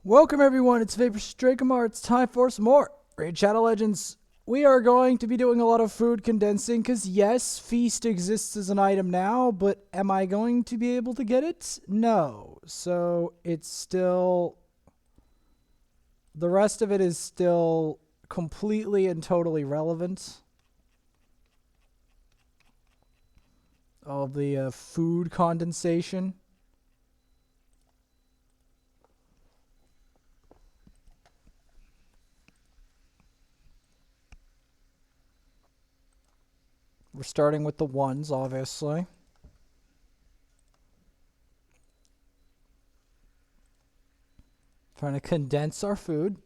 Welcome everyone, it's Vapor Strakamar. It's time for some more Raid Shadow Legends. We are going to be doing a lot of food condensing because yes, Feast exists as an item now, but am I going to be able to get it? No. So it's still... the rest of it is still completely and totally relevant. All of the food condensation. We're starting with the ones, obviously. Trying to condense our food.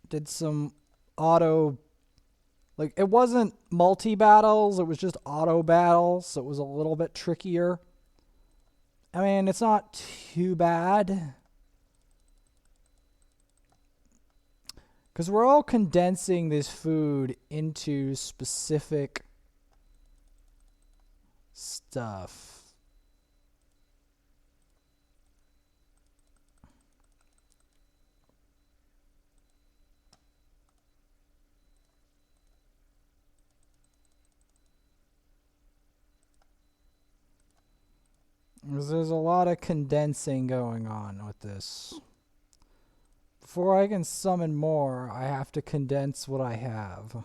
Did some auto... like, it wasn't multi-battles, it was just auto battles, so it was a little bit trickier. I mean, it's not too bad. Because we're all condensing this food into specific stuff. There's a lot of condensing going on with this. Before I can summon more, I have to condense what I have.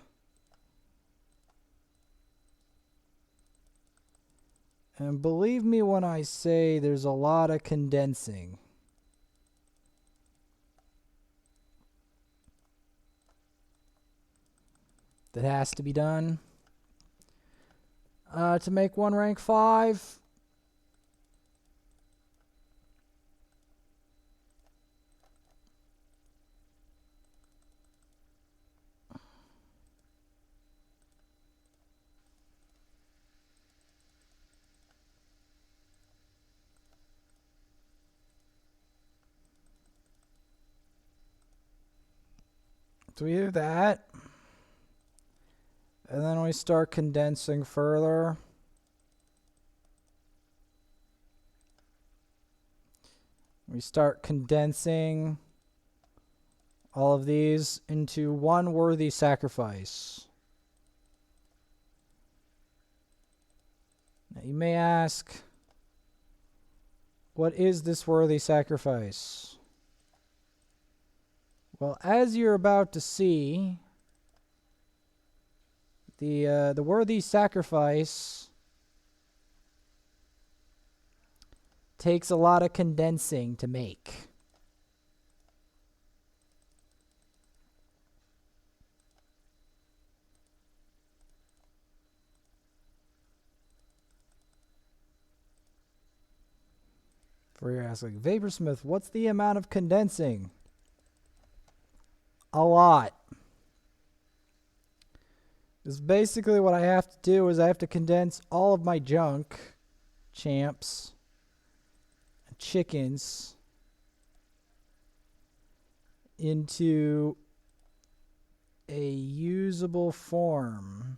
And believe me when I say there's a lot of condensing. That has to be done. To make one rank 5. So we do that. And then we start condensing further. We start condensing all of these into one worthy sacrifice. Now you may ask, what is this worthy sacrifice? Well, as you're about to see, the worthy sacrifice takes a lot of condensing to make. For you're asking, Vaporsmith, what's the amount of condensing? A lot. Because basically what I have to do is I have to condense all of my junk, champs, and chickens, into a usable form.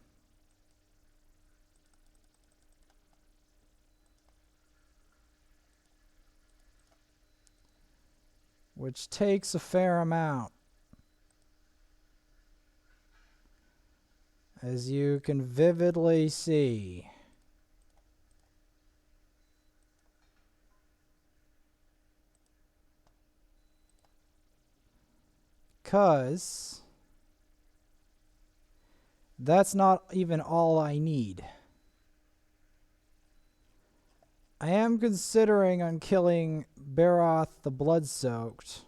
Which takes a fair amount. As you can vividly see. Because that's not even all I need. I am considering on killing Baroth the Bloodsoaked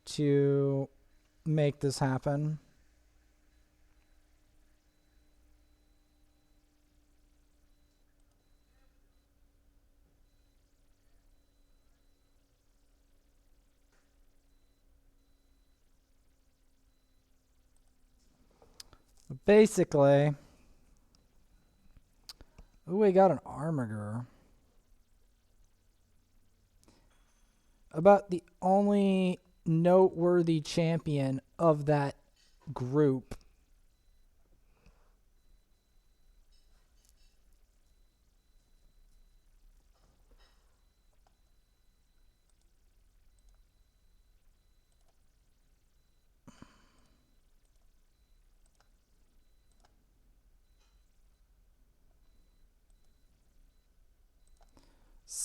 to make this happen. Basically, ooh, we got an armor. About the only noteworthy champion of that group.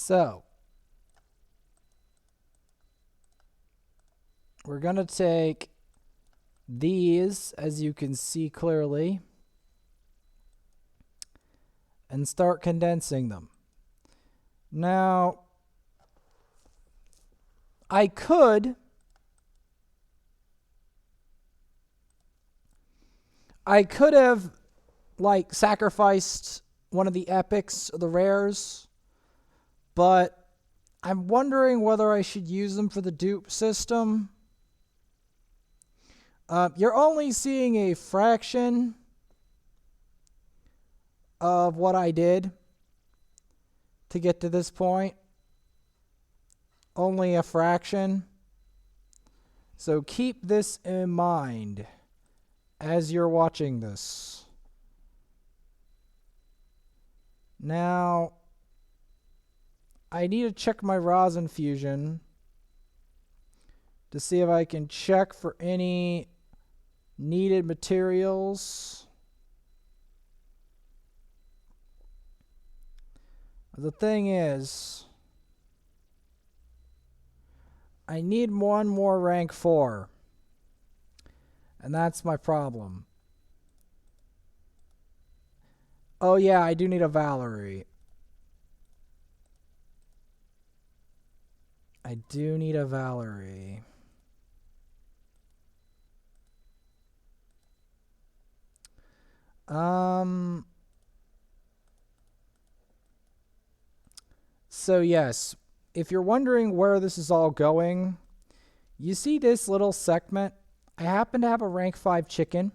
So, we're going to take these, as you can see clearly, and start condensing them. Now, I could have like sacrificed one of the epics or the rares, but I'm wondering whether I should use them for the dupe system. You're only seeing a fraction of what I did to get to this point. Only a fraction. So keep this in mind as you're watching this. Now, I need to check my rosin fusion to see if I can check for any needed materials. The thing is, I need one more rank 4. And that's my problem. Oh yeah, I do need a Valerie. I do need a Valerie. So yes, if you're wondering where this is all going, you see this little segment? I happen to have a rank 5 chicken,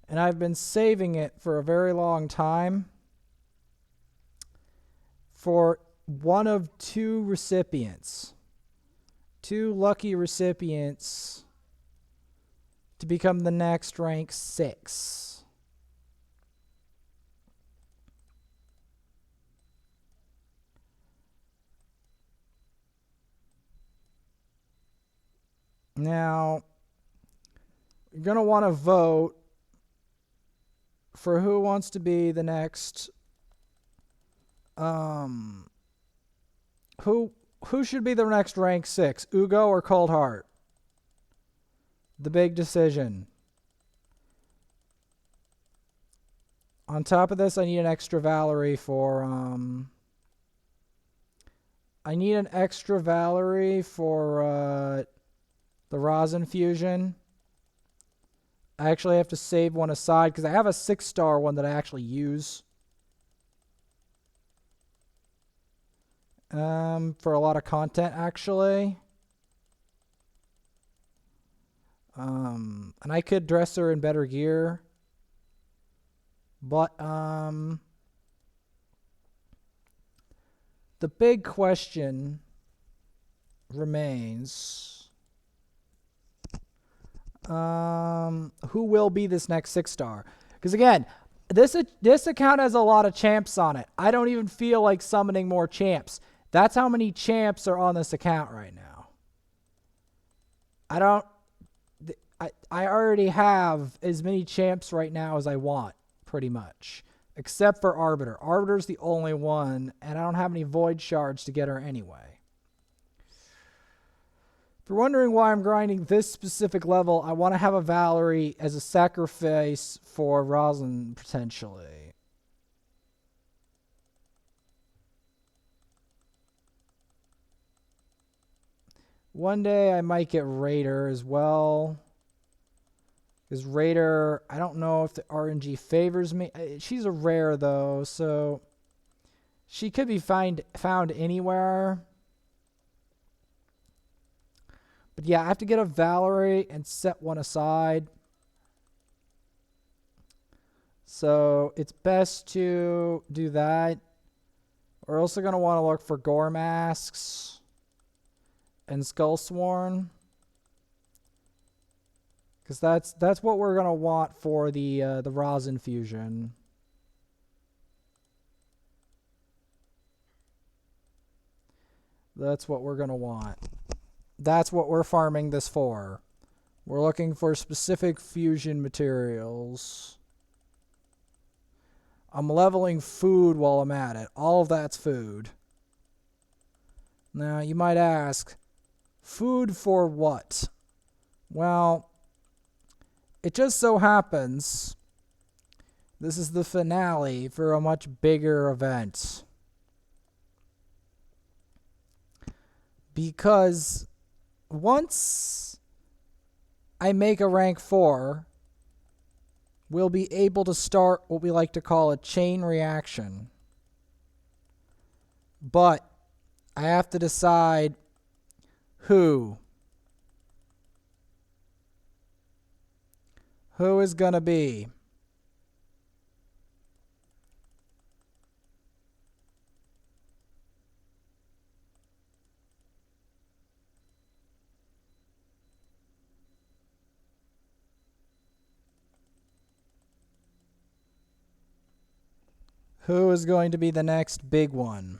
and I've been saving it for a very long time for one of 2 recipients. 2 lucky recipients to become the next rank 6. Now, you're going to want to vote for who wants to be the next who should be the next rank 6, Uugo or Coldheart? The big decision. On top of this, I need an extra Valerie for the rosin fusion. I actually have to save one aside because I have a 6-star one that I actually use. For a lot of content, actually. And I could dress her in better gear. But, the big question remains, who will be this next 6-star? Because again, this account has a lot of champs on it. I don't even feel like summoning more champs. That's how many champs are on this account right now. I already have as many champs right now as I want, pretty much. Except for Arbiter. Arbiter's the only one, and I don't have any void shards to get her anyway. If you're wondering why I'm grinding this specific level, I want to have a Valerie as a sacrifice for Roslyn, potentially. One day I might get Raider as well. Because Raider, I don't know if the RNG favors me. She's a rare though, so she could be found anywhere. But yeah, I have to get a Valerie and set one aside. So it's best to do that. We're also going to want to look for Gore Masks and Skullsworn. Because that's what we're going to want for the rosin fusion. That's what we're going to want. That's what we're farming this for. We're looking for specific fusion materials. I'm leveling food while I'm at it. All of that's food. Now, you might ask, food for what? Well, it just so happens this is the finale for a much bigger event. Because once I make a rank 4, we'll be able to start what we like to call a chain reaction. But I have to decide who. Who is going to be? Who is going to be the next big one?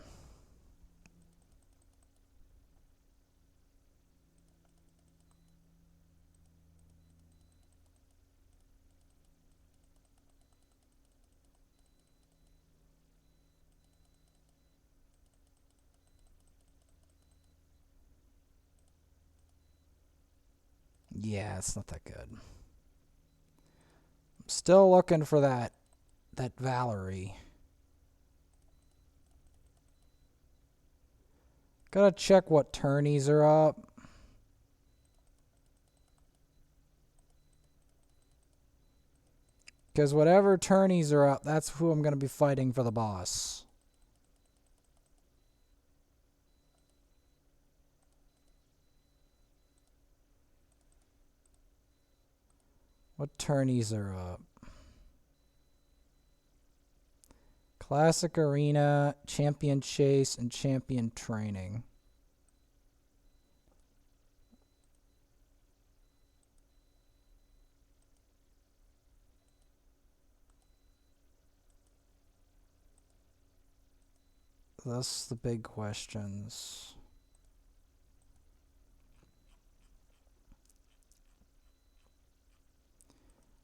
Yeah, it's not that good. I'm still looking for that Valerie. Gotta check what tourneys are up. Because whatever tourneys are up, that's who I'm going to be fighting for the boss. What tourneys are up? Classic Arena, Champion Chase, and Champion Training. That's the big questions.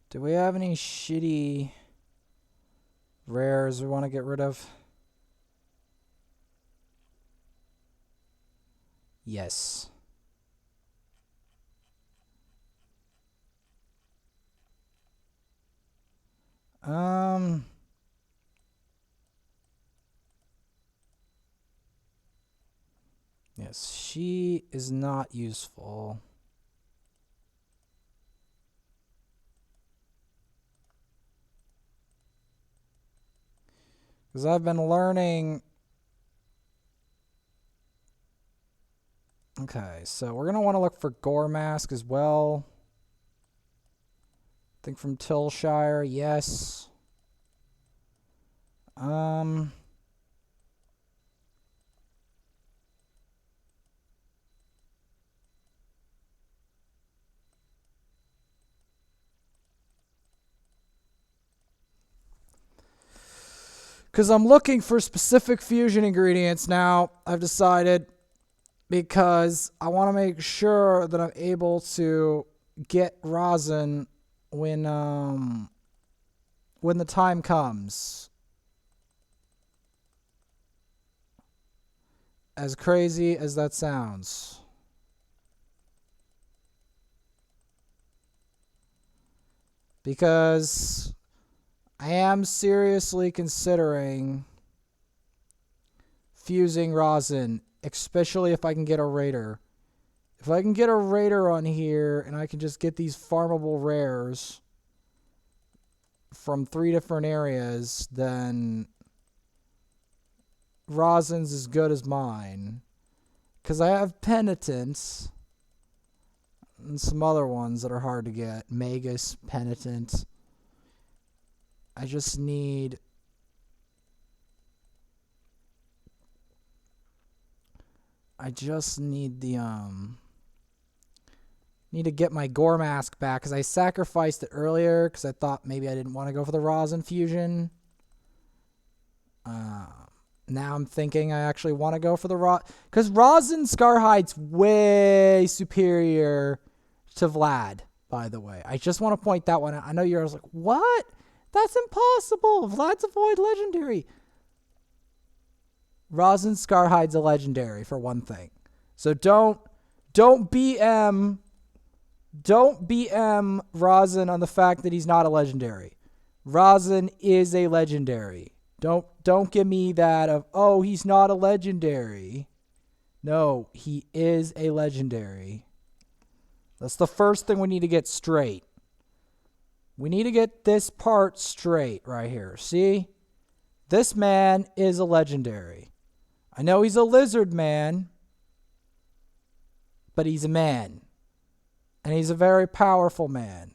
Do we have any shitty rares we want to get rid of? Yes. Yes, she is not useful. Because I've been learning. Okay, so we're going to want to look for Gore Mask as well. I think from Tillshire, yes. Because I'm looking for specific fusion ingredients now, I've decided, because I want to make sure that I'm able to get rosin when the time comes. As crazy as that sounds. Because I am seriously considering fusing rosin, especially if I can get a raider. If I can get a raider on here and I can just get these farmable rares from 3 different areas, then rosin's as good as mine. Because I have penitents and some other ones that are hard to get. Magus, penitent. I just need the need to get my Gore Mask back because I sacrificed it earlier because I thought maybe I didn't want to go for the rosin fusion. Now I'm thinking I actually want to go for the because rosin Scarhide's way superior to Vlad, by the way. I just want to point that one out. I know you're like, what? That's impossible. Vlad's a void legendary. Rosin Scarhide's a legendary for one thing. So don't BM Rosin on the fact that he's not a legendary. Rosin is a legendary. Don't give me that of, oh, he's not a legendary. No, he is a legendary. That's the first thing we need to get straight. We need to get this part straight right here. See? This man is a legendary. I know he's a lizard man, but he's a man. And he's a very powerful man.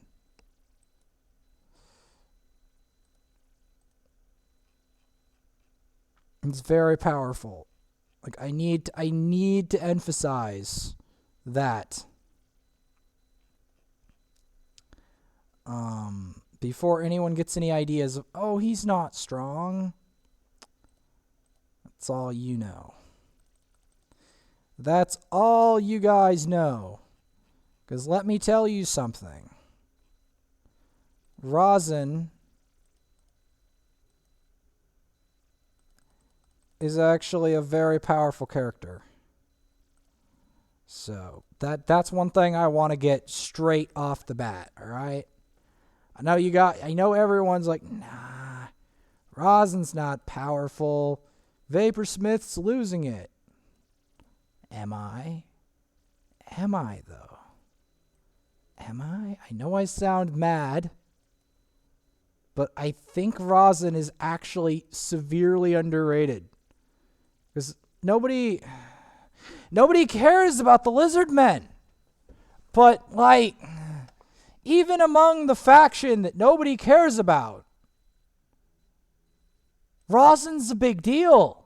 He's very powerful. Like, I need to emphasize that. Before anyone gets any ideas of, oh, he's not strong. That's all you know. That's all you guys know. Because let me tell you something. Rosin is actually a very powerful character. So that's one thing I want to get straight off the bat, all right? I know everyone's like, nah, Rosin's not powerful. Vaporsmith's losing it. Am I? Am I, though? Am I? I know I sound mad, but I think Rosin is actually severely underrated. Because nobody cares about the lizard men. But, like, even among the faction that nobody cares about, Rosin's a big deal.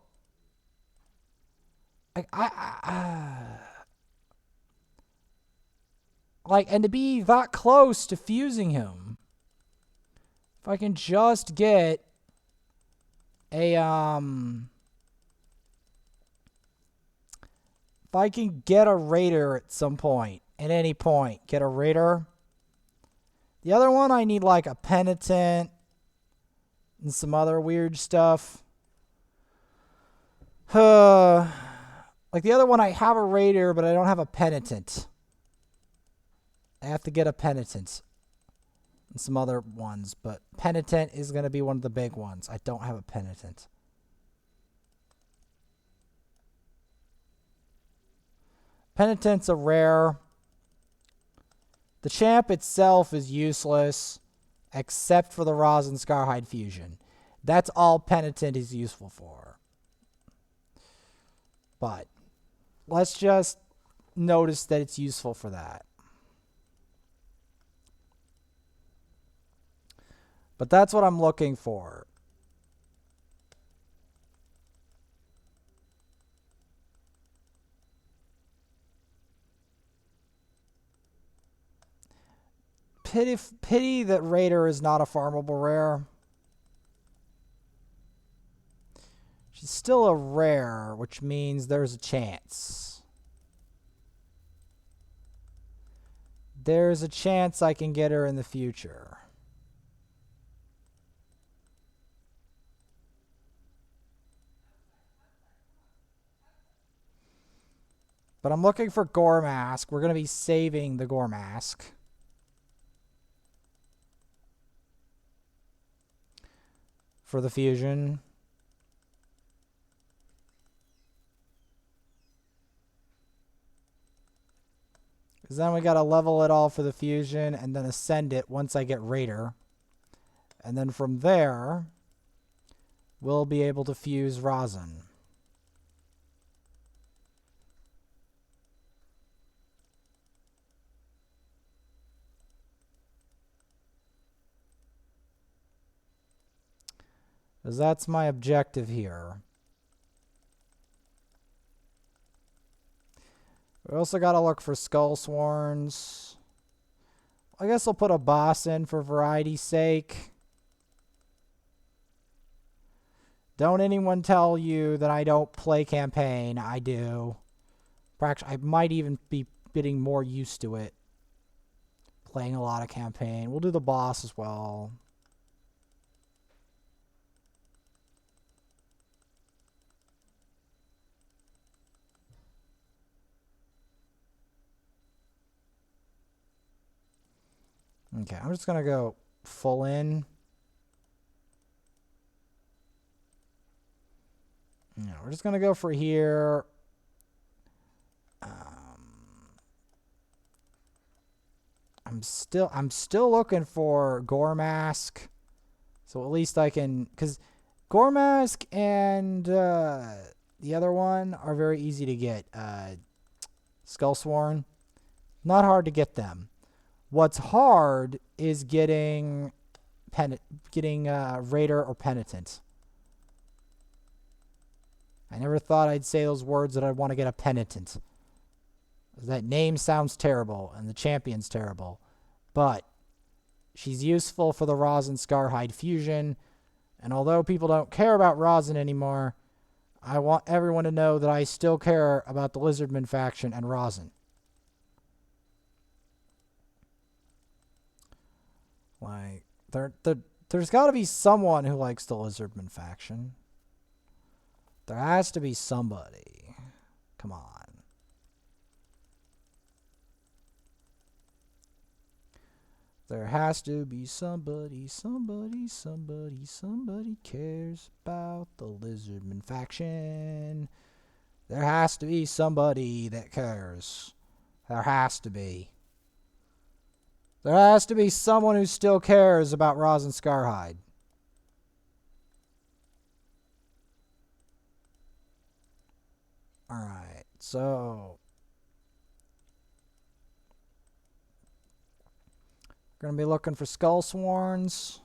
Like, and to be that close to fusing him, if I can just get a, if I can get a raider at some point, at any point, get a raider. The other one, I need like a penitent and some other weird stuff. Like the other one, I have a raider, but I don't have a penitent. I have to get a penitent and some other ones, but penitent is going to be one of the big ones. I don't have a penitent. Penitent's a rare. The champ itself is useless, except for the Rosin Scarhide fusion. That's all Penitent is useful for. But let's just notice that it's useful for that. But that's what I'm looking for. Pity that Raider is not a farmable rare. She's still a rare, which means there's a chance. There's a chance I can get her in the future. But I'm looking for Gore Mask. We're going to be saving the Gore Mask. For the fusion. Because then we got to level it all for the fusion and then ascend it once I get Raider. And then from there, we'll be able to fuse Rosin. Because that's my objective here. We also got to look for Skull Sworns. I guess I'll put a boss in for variety's sake. Don't anyone tell you that I don't play campaign. I do. Practically, I might even be getting more used to it. Playing a lot of campaign. We'll do the boss as well. Okay, I'm just going to go full in. Yeah, we're just going to go for here. I'm still looking for Gore Mask. So at least I can, because Gore Mask and the other one are very easy to get. Skullsworn, not hard to get them. What's hard is getting Raider or Penitent. I never thought I'd say those words that I'd want to get a Penitent. That name sounds terrible, and the champion's terrible. But she's useful for the Rosin Scarhide fusion, and although people don't care about Rosin anymore, I want everyone to know that I still care about the Lizardman faction and Rosin. Like, there's got to be someone who likes the Lizardman faction. There has to be somebody. Come on. There has to be somebody cares about the Lizardman faction. There has to be somebody that cares. There has to be. There has to be someone who still cares about Rosin Scarhide. Alright, so we're going to be looking for Skullsworns.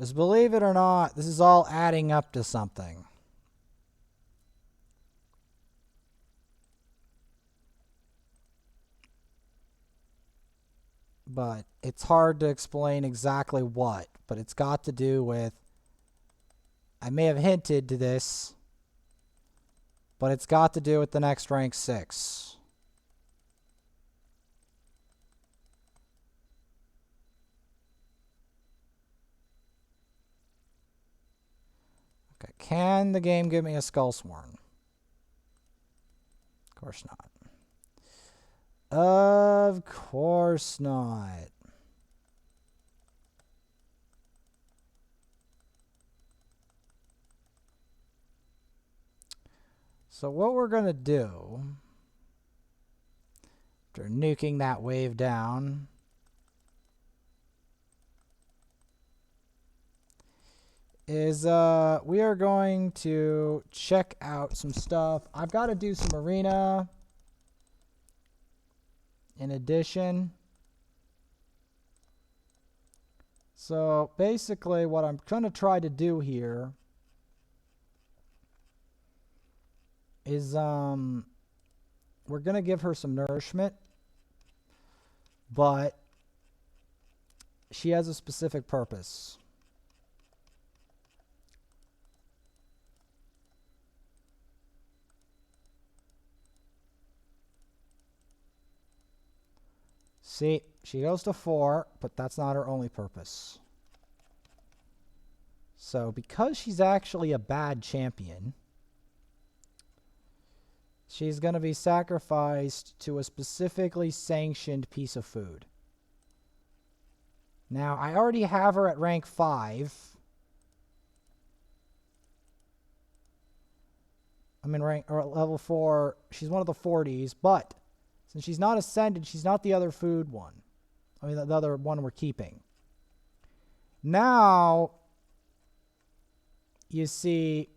Just believe it or not, this is all adding up to something. But it's hard to explain exactly what. But it's got to do with, I may have hinted to this, but it's got to do with the next rank 6. Okay, can the game give me a Skullsworn? Of course not. Of course not. So what we're going to do, after nuking that wave down, is we are going to check out some stuff. I've got to do some arena in addition. So basically what I'm going to try to do here is we're going to give her some nourishment, but she has a specific purpose. See, she goes to 4, but that's not her only purpose. So because she's actually a bad champion, she's going to be sacrificed to a specifically sanctioned piece of food. Now, I already have her at rank 5. I'm in rank or at level 4. She's one of the 40s, but since she's not ascended, she's not the other food one. I mean, the other one we're keeping. Now, you see,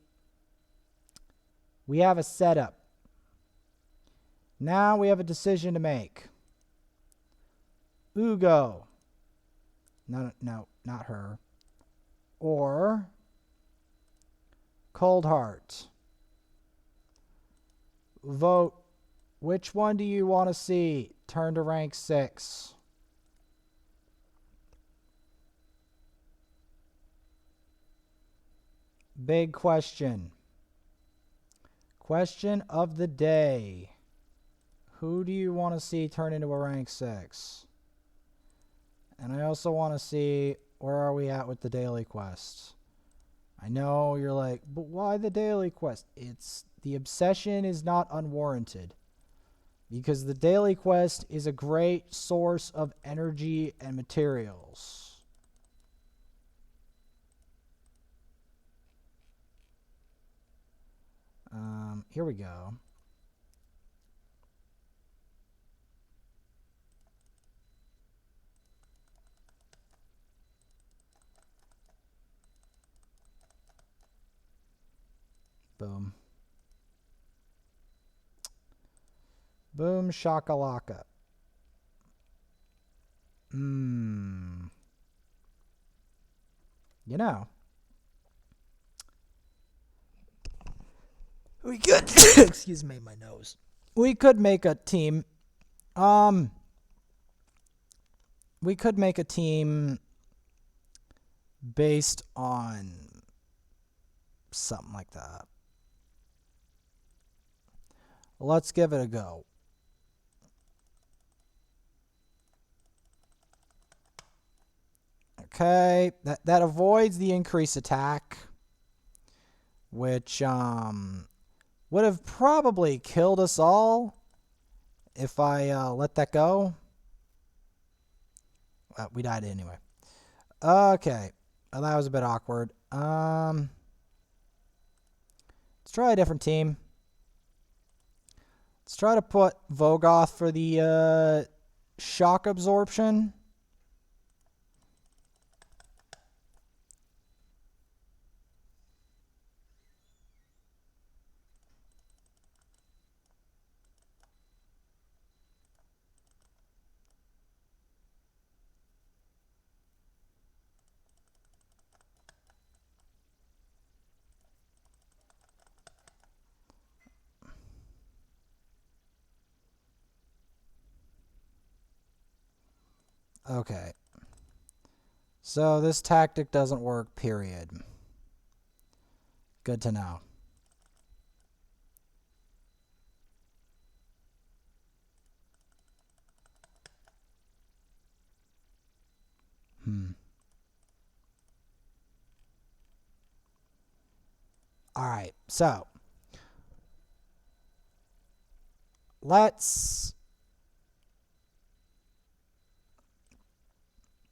we have a setup. Now we have a decision to make. Uugo. No, not her. Or Coldheart. Vote. Which one do you want to see turn to rank 6? Big question. Question of the day. Who do you want to see turn into a rank 6? And I also want to see where are we at with the daily quests. I know you're like, but why the daily quest? It's the obsession is not unwarranted. Because the daily quest is a great source of energy and materials. Here we go. Boom. Boom shakalaka. You know. We could excuse me, my nose. We could make a team. We could make a team based on something like that. Let's give it a go. Okay, that avoids the increased attack, which would have probably killed us all if I let that go. We died anyway. Okay, well, that was a bit awkward. Let's try a different team. Let's try to put Vogoth for the shock absorption. Okay. So this tactic doesn't work, period. Good to know. Alright, so let's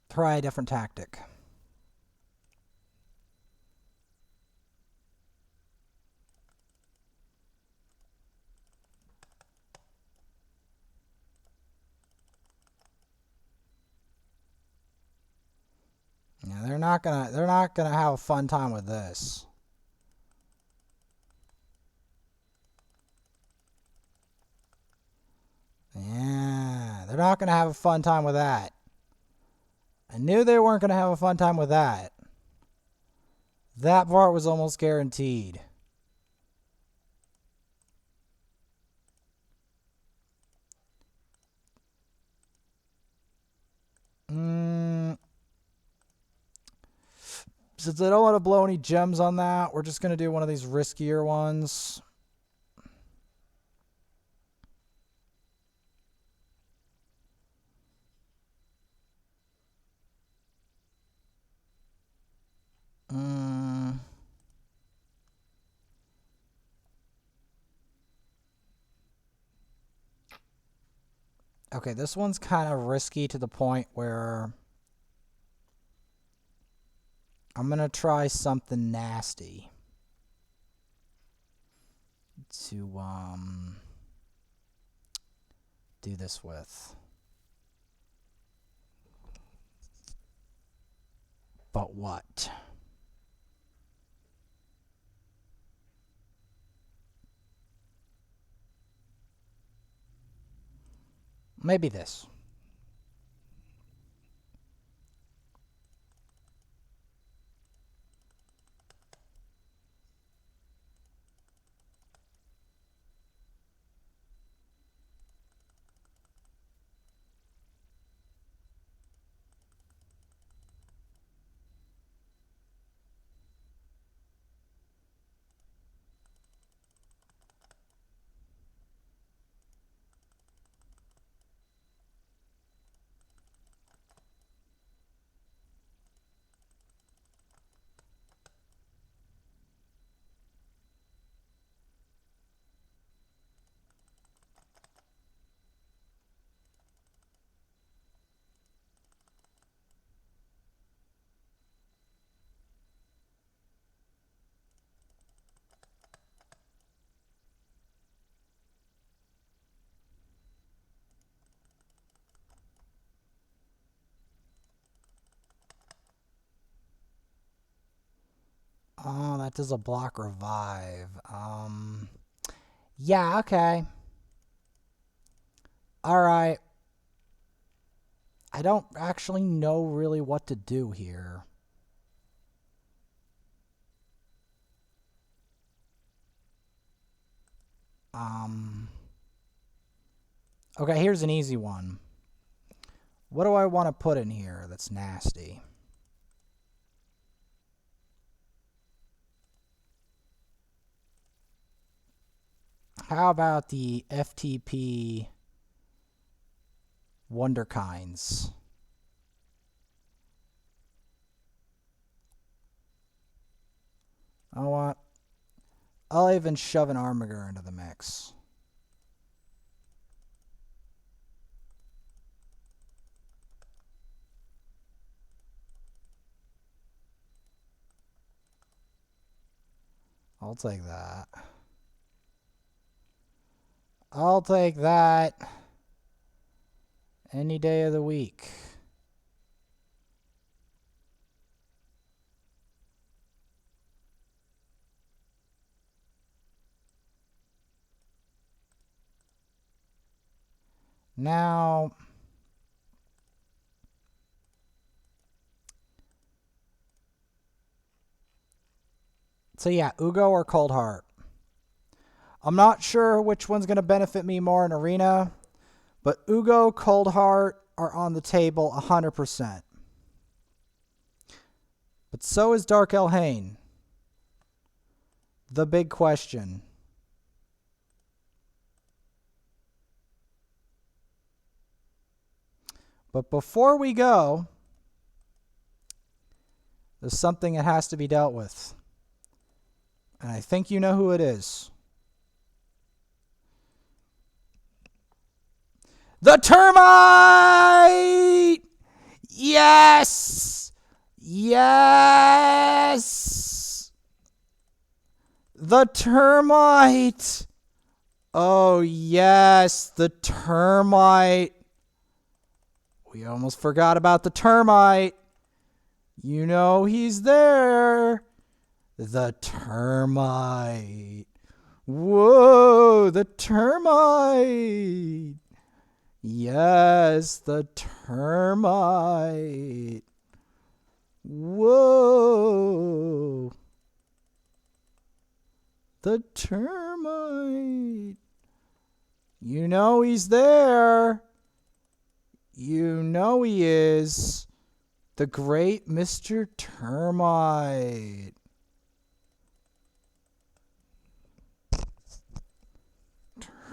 try a different tactic. Yeah, they're not gonna have a fun time with this. Yeah, they're not gonna have a fun time with that. I knew they weren't gonna have a fun time with that. That part was almost guaranteed. Since I don't want to blow any gems on that, we're just gonna do one of these riskier ones. Okay, this one's kind of risky to the point where I'm going to try something nasty to do this with. But what? Maybe this. does a block revive? Yeah, okay. Alright. I don't actually know really what to do here. Okay, here's an easy one. What do I want to put in here that's nasty? How about the FTP Wonderkinds? You know what? I'll even shove an Armiger into the mix. I'll take that. I'll take that any day of the week. Now, so yeah, Uugo or Coldheart. I'm not sure which one's going to benefit me more in Arena, but Uugo, Coldheart are on the table 100%. But so is Dark Elhain. The big question. But before we go, there's something that has to be dealt with. And I think you know who it is. The termite! Yes! Yes! The termite! Oh, yes, the termite. We almost forgot about the termite. You know he's there. The termite. Whoa, the termite. Yes, the termite. Whoa. The termite. You know he's there. You know he is. The great Mr. Termite.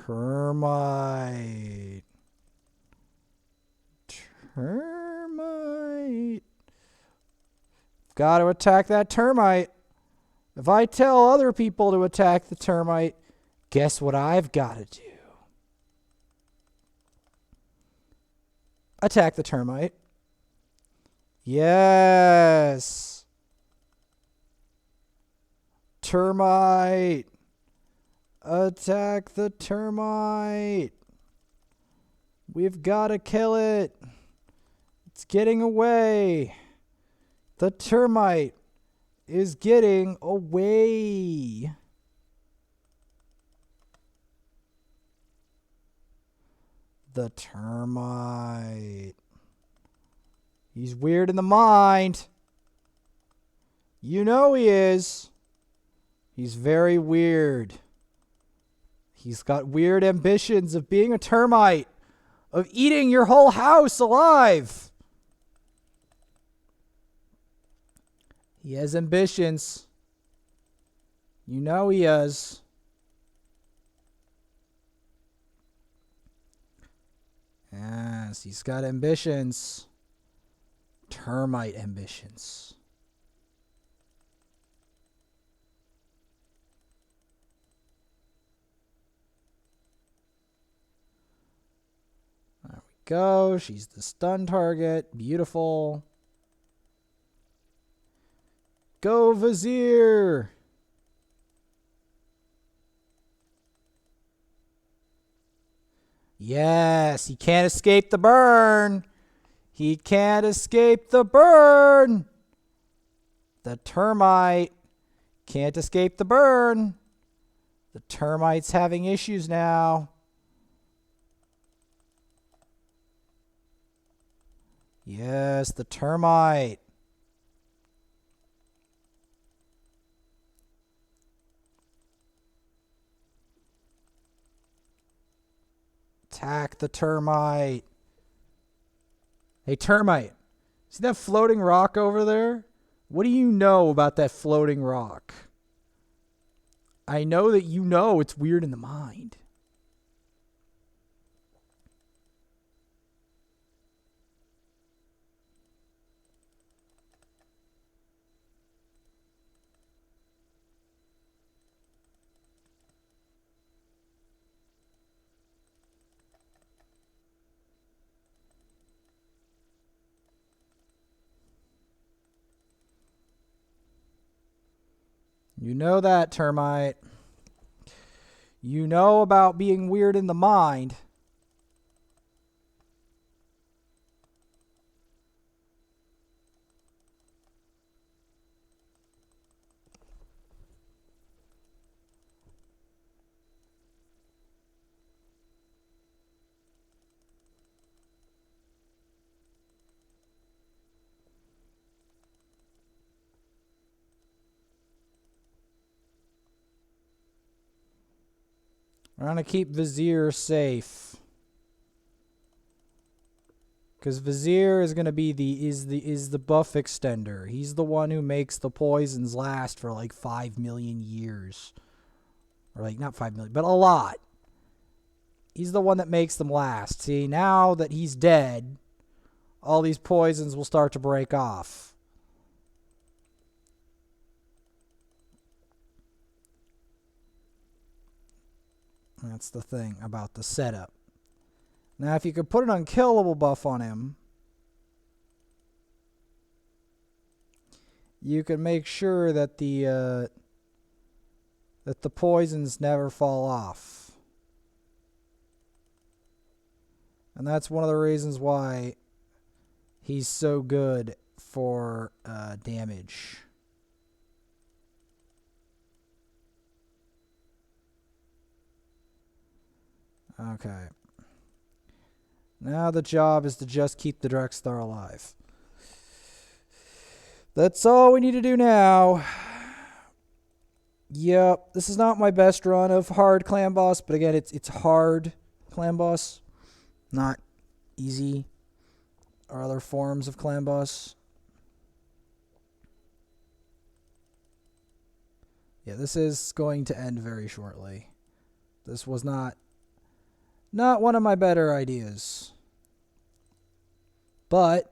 Termite. Termite. Got to attack that termite. If I tell other people to attack the termite, guess what I've got to do? Attack the termite. Yes. Termite. Attack the termite. We've got to kill it. It's getting away. The termite is getting away. The termite. He's weird in the mind. You know he is. He's very weird. He's got weird ambitions of being a termite, of eating your whole house alive. He has ambitions. You know he has. Yes, he's got ambitions. Termite ambitions. There we go. She's the stun target. Beautiful. Go, Vizier! Yes, he can't escape the burn. He can't escape the burn. The termite Can't escape the burn. The termite's having issues now. Yes, the termite. Attack the termite. Hey, termite. See that floating rock over there? What do you know about that floating rock? I know that you know it's weird in the mind. You know that, termite. You know about being weird in the mind. We're going to keep Vizier safe. Because Vizier is going to be the buff extender. He's the one who makes the poisons last for like 5 million years. Or like, not 5 million, but a lot. He's the one that makes them last. See, now that he's dead, all these poisons will start to break off. That's the thing about the setup. Now, if you could put an unkillable buff on him, you can make sure that the poisons never fall off. And that's one of the reasons why he's so good for damage. Okay. Now the job is to just keep the Drexthar alive. That's all we need to do now. Yep, this is not my best run of hard clan boss, but again, it's hard clan boss, not easy or other forms of clan boss. Yeah, this is going to end very shortly. This was not one of my better ideas. But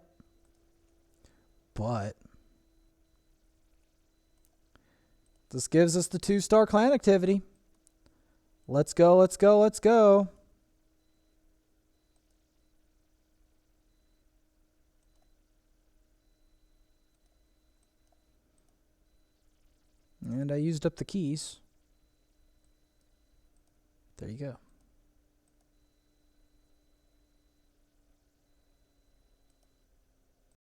this gives us the 2-star clan activity. Let's go, let's go, let's go. And I used up the keys. There you go.